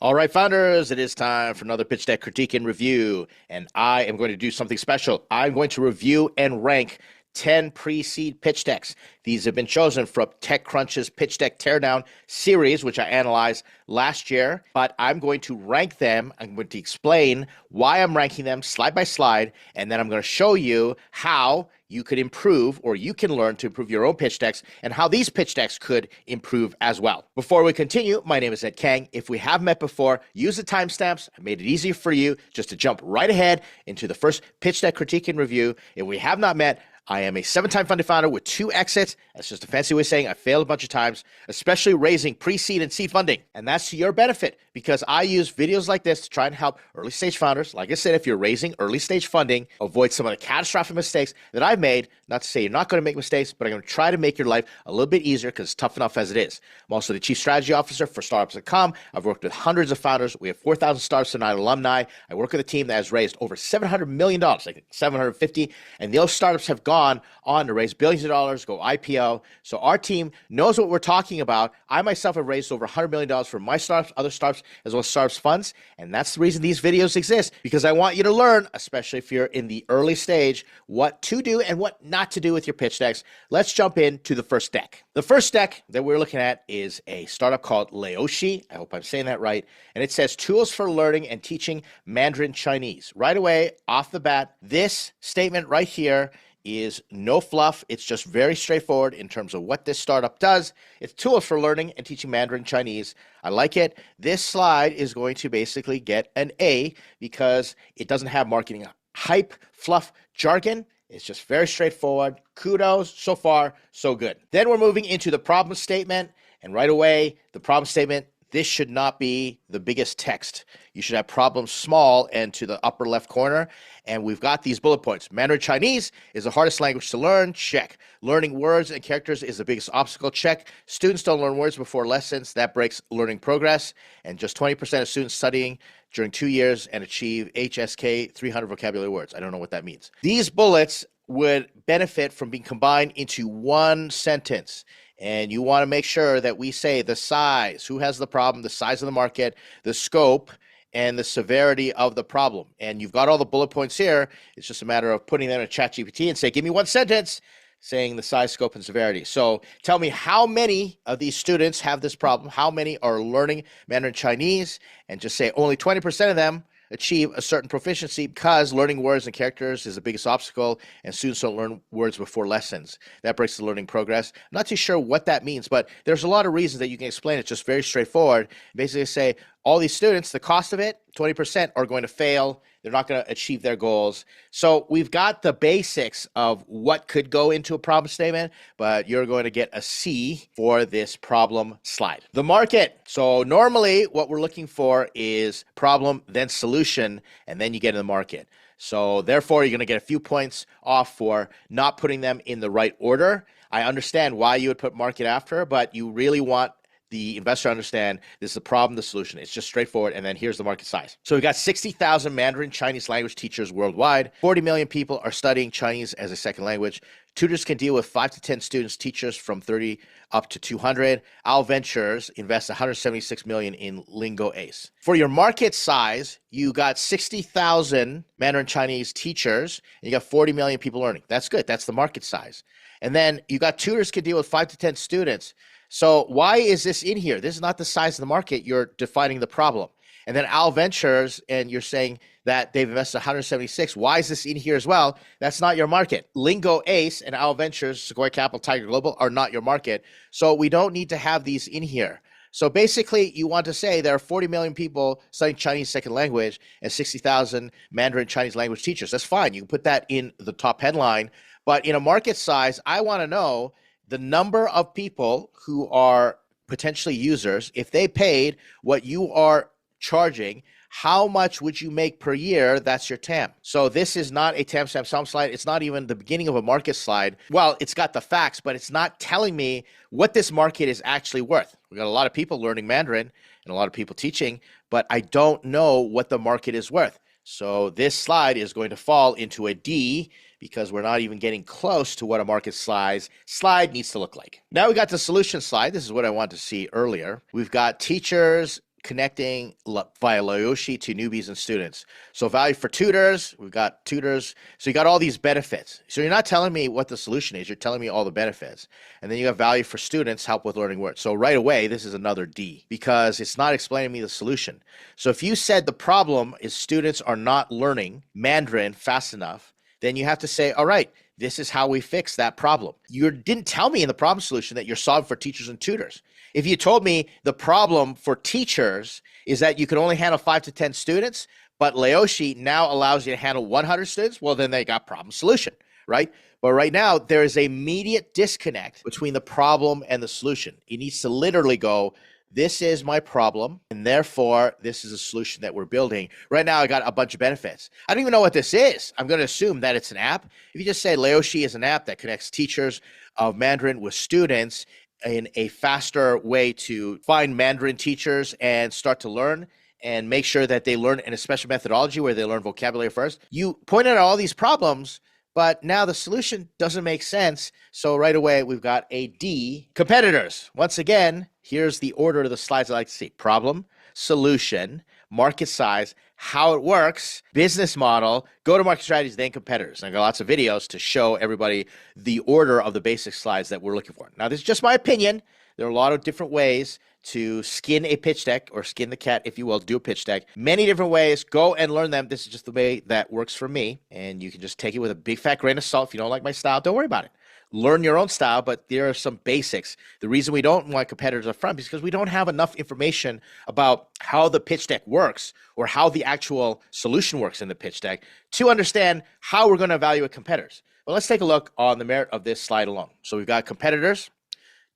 All right, founders, it is time for another pitch deck critique and review. And I am going to do something special. I'm going to review and rank 10 pre-seed pitch decks. These have been chosen from TechCrunch's Pitch Deck Teardown series, which I analyzed last year. But I'm going to rank them. I'm going to explain why I'm ranking them slide by slide. And then I'm going to show you how you could improve, or you can learn to improve your own pitch decks, and how these pitch decks could improve as well. Before we continue, my name is Ed Kang. If we have met before, use the timestamps. I made it easier for you just to jump right ahead into the first pitch deck critique and review. If we have not met, I am a 7-time funded founder with 2 exits. That's just a fancy way of saying I failed a bunch of times, especially raising pre-seed and seed funding. And that's to your benefit because I use videos like this to try and help early stage founders. Like I said, if you're raising early stage funding, avoid some of the catastrophic mistakes that I've made. Not to say you're not going to make mistakes, but I'm going to try to make your life a little bit easier because it's tough enough as it is. I'm also the Chief Strategy Officer for Startups.com. I've worked with hundreds of founders. We have 4,000 Startups Tonight alumni. I work with a team that has raised over $700 million, like 750, and those startups have gone on to raise billions of dollars, go IPO. So our team knows what we're talking about. I myself have raised over $100 million for my startups, other startups, as well as startups funds. And that's the reason these videos exist, because I want you to learn, especially if you're in the early stage, what to do and what not to do with your pitch decks. Let's jump into the first deck. The first deck that we're looking at is a startup called Leoshi. I hope I'm saying that right. And it says tools for learning and teaching Mandarin Chinese. Right away, off the bat, this statement right here is no fluff. It's just very straightforward in terms of what this startup does. It's tools for learning and teaching Mandarin Chinese. I like it. This slide is going to basically get an A because it doesn't have marketing hype, fluff, jargon. It's just very straightforward. Kudos. So far, so good. Then we're moving into the problem statement. And right away, the problem statement, this should not be the biggest text. You should have problems small and to the upper left corner. And we've got these bullet points. Mandarin Chinese is the hardest language to learn. Check. Learning words and characters is the biggest obstacle. Check. Students don't learn words before lessons. That breaks learning progress. And just 20% of students studying during 2 years and achieve HSK 300 vocabulary words. I don't know what that means. These bullets would benefit from being combined into one sentence. And you want to make sure that we say the size, who has the problem, the size of the market, the scope, and the severity of the problem. And you've got all the bullet points here. It's just a matter of putting them in a ChatGPT and say, give me one sentence saying the size, scope, and severity. So tell me how many of these students have this problem, how many are learning Mandarin Chinese, and just say only 20% of them achieve a certain proficiency because learning words and characters is the biggest obstacle and students don't learn words before lessons. That breaks the learning progress. I'm not too sure what that means, but there's a lot of reasons that you can explain it just very straightforward. Basically say all these students, the cost of it, 20% are going to fail. They're not going to achieve their goals. So we've got the basics of what could go into a problem statement, but you're going to get a C for this problem slide. The market. So normally what we're looking for is problem, then solution, and then you get in the market. So therefore, you're going to get a few points off for not putting them in the right order. I understand why you would put market after, but you really want the investor understand this is the problem, the solution. It's just straightforward. And then here's the market size. So we've got 60,000 Mandarin Chinese language teachers worldwide. 40 million people are studying Chinese as a second language. Tutors can deal with 5 to 10 students, teachers from 30 up to 200. Al Ventures invests 176 million in Lingo Ace. For your market size, you got 60,000 Mandarin Chinese teachers, and you got 40 million people learning. That's good. That's the market size. And then you got tutors can deal with 5 to 10 students. So why is this in here? This is not the size of the market. You're defining the problem. And then Al Ventures, and you're saying that they've invested 176. Why is this in here as well? That's not your market. Lingo Ace and Al Ventures, Sequoia Capital, Tiger Global are not your market. So we don't need to have these in here. So basically, you want to say there are 40 million people studying Chinese second language and 60,000 Mandarin Chinese language teachers. That's fine. You can put that in the top headline. But in a market size, I want to know the number of people who are potentially users. If they paid what you are charging, how much would you make per year? That's your TAM. So this is not a TAM sum slide. It's not even the beginning of a market slide. Well, it's got the facts, but it's not telling me what this market is actually worth. We got a lot of people learning Mandarin and a lot of people teaching, but I don't know what the market is worth. So this slide is going to fall into a D because we're not even getting close to what a market size slide needs to look like. Now we got the solution slide. This is what I wanted to see earlier. We've got teachers connecting via Leoshi to newbies and students. So value for tutors, we've got tutors. So you got all these benefits. So you're not telling me what the solution is, you're telling me all the benefits. And then you have value for students, help with learning words. So right away, this is another D because it's not explaining me the solution. So if you said the problem is students are not learning Mandarin fast enough, then you have to say, all right, this is how we fix that problem. You didn't tell me in the problem solution that you're solving for teachers and tutors. If you told me the problem for teachers is that you can only handle 5 to 10 students, but Leoshi now allows you to handle 100 students, well, then they got problem solution, right? But right now, there is a immediate disconnect between the problem and the solution. It needs to literally go, this is my problem, and therefore, this is a solution that we're building. Right now, I got a bunch of benefits. I don't even know what this is. I'm going to assume that it's an app. If you just say Leoshi is an app that connects teachers of Mandarin with students in a faster way to find Mandarin teachers and start to learn and make sure that they learn in a special methodology where they learn vocabulary first. You pointed out all these problems, but now the solution doesn't make sense. So right away, we've got a D. Competitors. Once again, here's the order of the slides I like to see. Problem, solution, market size, how it works, business model, go-to-market strategies, then competitors. And I got lots of videos to show everybody the order of the basic slides that we're looking for. Now, this is just my opinion. There are a lot of different ways to skin a pitch deck or skin the cat, if you will, do a pitch deck. Many different ways. Go and learn them. This is just the way that works for me. And you can just take it with a big fat grain of salt. If you don't like my style, don't worry about it. Learn your own style, but there are some basics. The reason we don't want competitors up front is because we don't have enough information about how the pitch deck works or how the actual solution works in the pitch deck to understand how we're going to evaluate competitors. Well, let's take a look on the merit of this slide alone. So we've got competitors,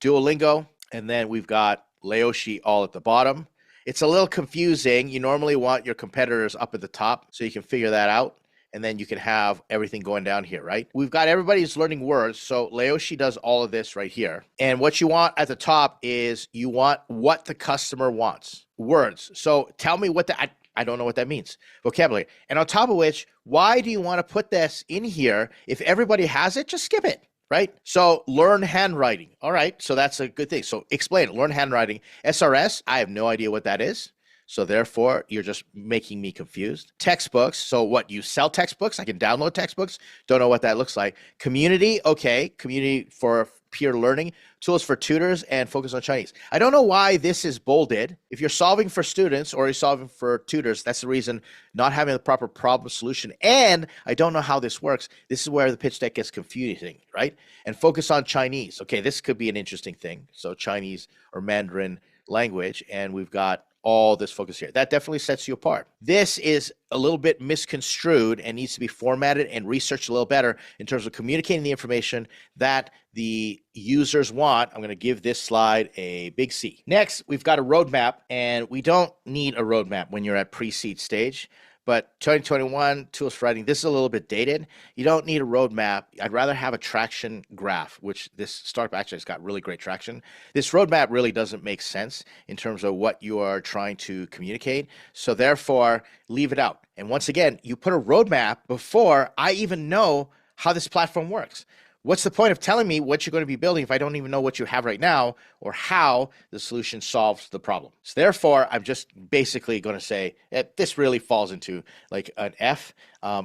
Duolingo, and then we've got Leoshi all at the bottom. It's a little confusing. You normally want your competitors up at the top so you can figure that out. And then you can have everything going down here, right? We've got everybody's learning words. So Leoshi does all of this right here. And what you want at the top is you want what the customer wants, words. So tell me what I don't know what that means, vocabulary. And on top of which, why do you want to put this in here? If everybody has it, just skip it, right? So learn handwriting. All right, so that's a good thing. So explain it, learn handwriting. SRS, I have no idea what that is. So therefore, you're just making me confused. Textbooks. So what, you sell textbooks? I can download textbooks. Don't know what that looks like. Community. Okay. Community for peer learning. Tools for tutors and focus on Chinese. I don't know why this is bolded. If you're solving for students or you're solving for tutors, that's the reason not having the proper problem solution. And I don't know how this works. This is where the pitch deck gets confusing, right? And focus on Chinese. Okay. This could be an interesting thing. So Chinese or Mandarin language. And we've got all this focus here. That definitely sets you apart. This is a little bit misconstrued and needs to be formatted and researched a little better in terms of communicating the information that the users want. I'm going to give this slide a big C. Next, we've got a roadmap, and we don't need a roadmap when you're at pre-seed stage. But 2021 tools for writing, this is a little bit dated. You don't need a roadmap. I'd rather have a traction graph, which this startup actually has got really great traction. This roadmap really doesn't make sense in terms of what you are trying to communicate. So therefore, leave it out. And once again, you put a roadmap before I even know how this platform works. What's the point of telling me what you're going to be building if I don't even know what you have right now or how the solution solves the problem? So therefore, I'm just basically going to say that this really falls into like an F.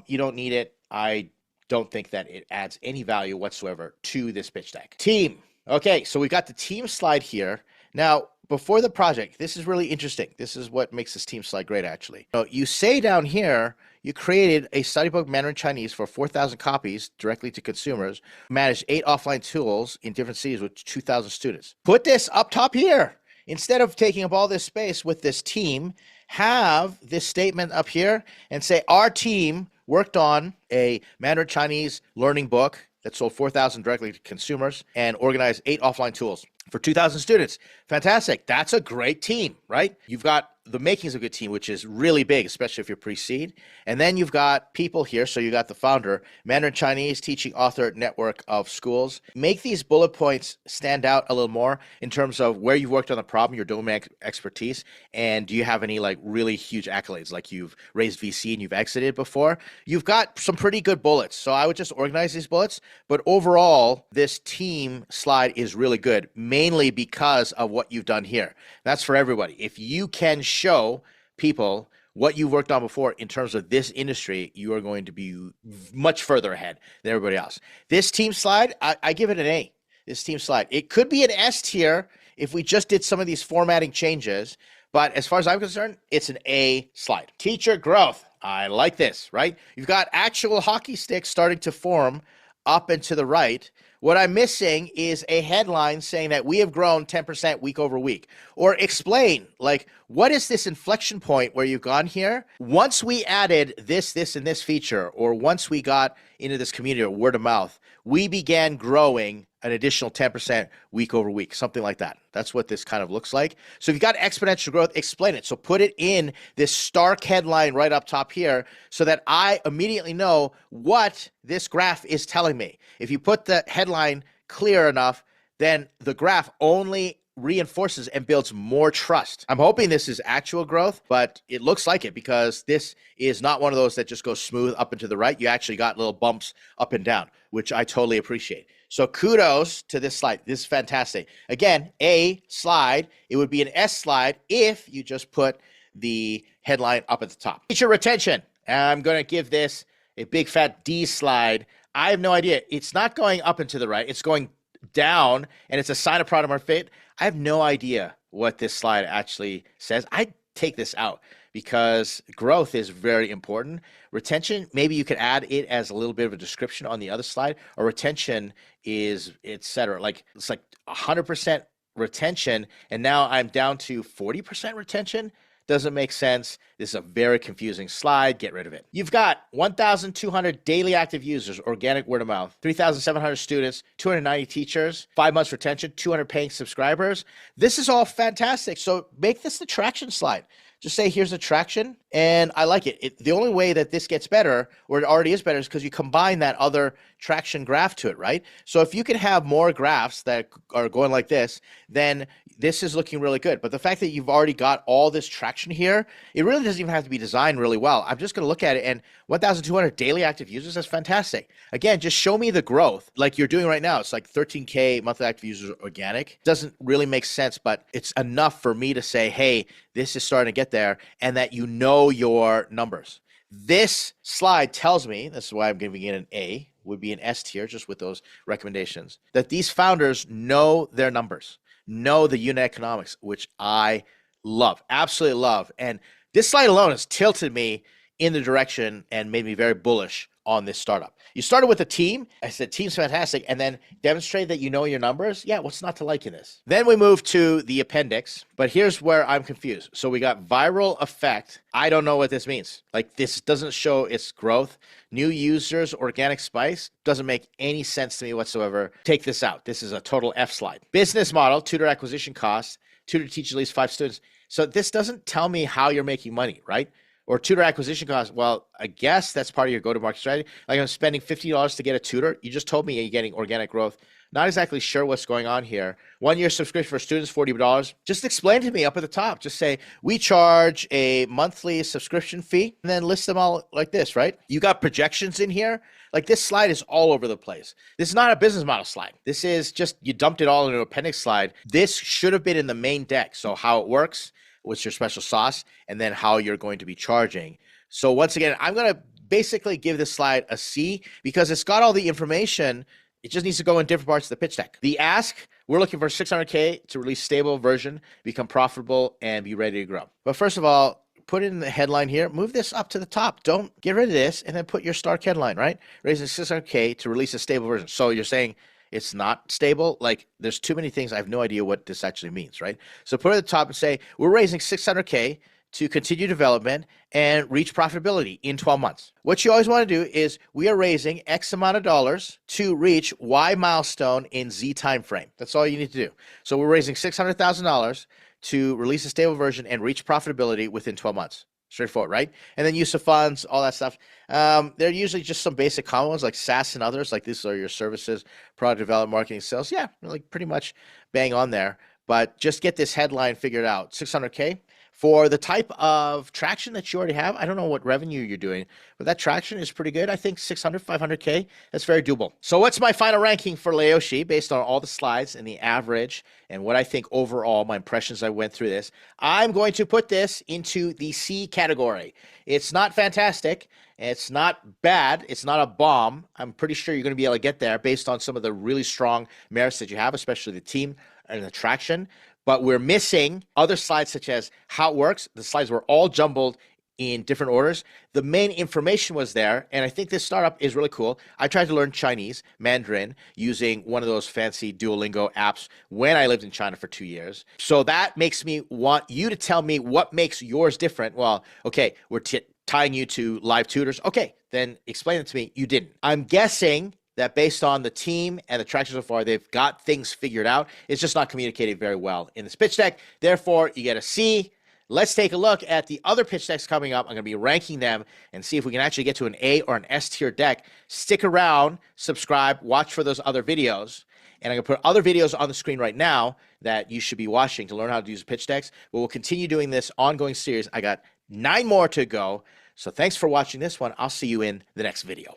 You don't need it. I don't think that it adds any value whatsoever to this pitch deck. Team. Okay, so we got the team slide here. Now, before the project, this is really interesting. This is what makes this team slide great, actually. So you say down here, you created a studybook Mandarin Chinese for 4,000 copies directly to consumers, managed 8 offline tools in different cities with 2,000 students. Put this up top here. Instead of taking up all this space with this team, have this statement up here and say, our team worked on a Mandarin Chinese learning book that sold 4,000 directly to consumers and organized 8 offline tools for 2,000 students. Fantastic. That's a great team, right? You've got the makings of a good team, which is really big, especially if you're pre-seed. And then you've got people here. So you got the founder, Mandarin Chinese Teaching Author Network of Schools. Make these bullet points stand out a little more in terms of where you've worked on the problem, your domain expertise, and do you have any like really huge accolades, like you've raised VC and you've exited before? You've got some pretty good bullets. So I would just organize these bullets. But overall, this team slide is really good. mainly because of what you've done here. That's for everybody. If you can show people what you've worked on before in terms of this industry, you are going to be much further ahead than everybody else. This team slide, I give it an A. This team slide. It could be an S tier if we just did some of these formatting changes. But as far as I'm concerned, it's an A slide. Teacher growth. I like this, right? You've got actual hockey sticks starting to form up and to the right. What I'm missing is a headline saying that we have grown 10% week over week. Or explain, like, what is this inflection point where you've gone here? Once we added this, and this feature, or once we got into this community or word of mouth, we began growing an additional 10% week over week, something like that. That's what this kind of looks like. So if you got exponential growth, explain it. So put it in this stark headline right up top here so that I immediately know what this graph is telling me. If you put the headline clear enough, then the graph only reinforces and builds more trust. I'm hoping this is actual growth, but it looks like it because this is not one of those that just goes smooth up and to the right. You actually got little bumps up and down, which I totally appreciate. So kudos to this slide. This is fantastic. Again, A slide. It would be an S slide if you just put the headline up at the top. Teacher retention. I'm going to give this a big fat D slide. I have no idea. It's not going up and to the right. It's going down, and it's a sign of product market fit. I have no idea what this slide actually says. I take this out because growth is very important. Retention, maybe you could add it as a little bit of a description on the other slide, or retention is, et cetera. Like it's like 100% retention, and now I'm down to 40% retention. Doesn't make sense. This is a very confusing slide. Get rid of it. You've got 1,200 daily active users, organic word of mouth, 3,700 students, 290 teachers, 5 months retention, 200 paying subscribers. This is all fantastic. So make this the traction slide. Just say, here's the traction, and I like it. The only way that this gets better, or it already is better, is because you combine that other traction graph to it, right? So if you can have more graphs that are going like this, then this is looking really good. But the fact that you've already got all this traction here, it really doesn't even have to be designed really well. I'm just going to look at it, and 1,200 daily active users, that's fantastic. Again, just show me the growth like you're doing right now. It's like 13K monthly active users organic. Doesn't really make sense, but it's enough for me to say, hey, this is starting to get there, and that you know your numbers. This slide tells me, this is why I'm giving it an A, would be an S tier just with those recommendations, that these founders know their numbers, know the unit economics, which I love, absolutely love. And this slide alone has tilted me in the direction and made me very bullish on this startup. You started with a team. I said, team's fantastic. And then demonstrate that you know your numbers. Yeah, what's not to like in this? Then we move to the appendix, but here's where I'm confused. So we got viral effect. I don't know what this means. Like, this doesn't show its growth. New users, organic spice, doesn't make any sense to me whatsoever. Take this out. This is a total F slide. Business model, tutor acquisition costs, tutor teaches at least 5 students. So this doesn't tell me how you're making money, right? Or tutor acquisition costs. Well, I guess that's part of your go-to-market strategy. Like, I'm spending $50 to get a tutor. You just told me you're getting organic growth. Not exactly sure what's going on here. 1-year subscription for students, $40. Just explain to me up at the top. Just say, we charge a monthly subscription fee, and then list them all like this, right? You got projections in here. Like, this slide is all over the place. This is not a business model slide. This is just, you dumped it all into an appendix slide. This should have been in the main deck. So how it works, what's your special sauce, and then how you're going to be charging. So once again, I'm going to basically give this slide a C because it's got all the information. It just needs to go in different parts of the pitch deck. The ask, we're looking for 600K to release stable version, become profitable, and be ready to grow. But first of all, put in the headline here. Move this up to the top. Don't get rid of this, and then put your Stark headline, right? Raising 600K to release a stable version. So you're saying it's not stable. Like, there's too many things. I have no idea what this actually means, right? So put it at the top and say, we're raising 600K to continue development and reach profitability in 12 months. What you always want to do is, we are raising X amount of dollars to reach Y milestone in Z time frame. That's all you need to do. So we're raising $600,000 to release a stable version and reach profitability within 12 months. Straightforward, right? And then use of funds, all that stuff. They're usually just some basic common ones like SaaS and others. Like, these are your services, product development, marketing, sales. Yeah, like pretty much bang on there. But just get this headline figured out. 600K, For the type of traction that you already have, I don't know what revenue you're doing, but that traction is pretty good. I think 600, 500K, that's very doable. So what's my final ranking for Leoshi based on all the slides and the average and what I think overall, my impressions I went through this? I'm going to put this into the C category. It's not fantastic. It's not bad. It's not a bomb. I'm pretty sure you're going to be able to get there based on some of the really strong merits that you have, especially the team and the traction. But we're missing other slides such as how it works. The slides were all jumbled in different orders. The main information was there, and I think this startup is really cool. I tried to learn Chinese, Mandarin, using one of those fancy Duolingo apps when I lived in China for 2 years. So that makes me want you to tell me what makes yours different. Well, okay, we're tying you to live tutors. Okay, then explain it to me. You didn't. I'm guessing that based on the team and the traction so far, they've got things figured out. It's just not communicated very well in this pitch deck. Therefore, you get a C. Let's take a look at the other pitch decks coming up. I'm going to be ranking them and see if we can actually get to an A or an S tier deck. Stick around, subscribe, watch for those other videos. And I'm going to put other videos on the screen right now that you should be watching to learn how to use pitch decks. But we'll continue doing this ongoing series. I got 9 more to go. So thanks for watching this one. I'll see you in the next video.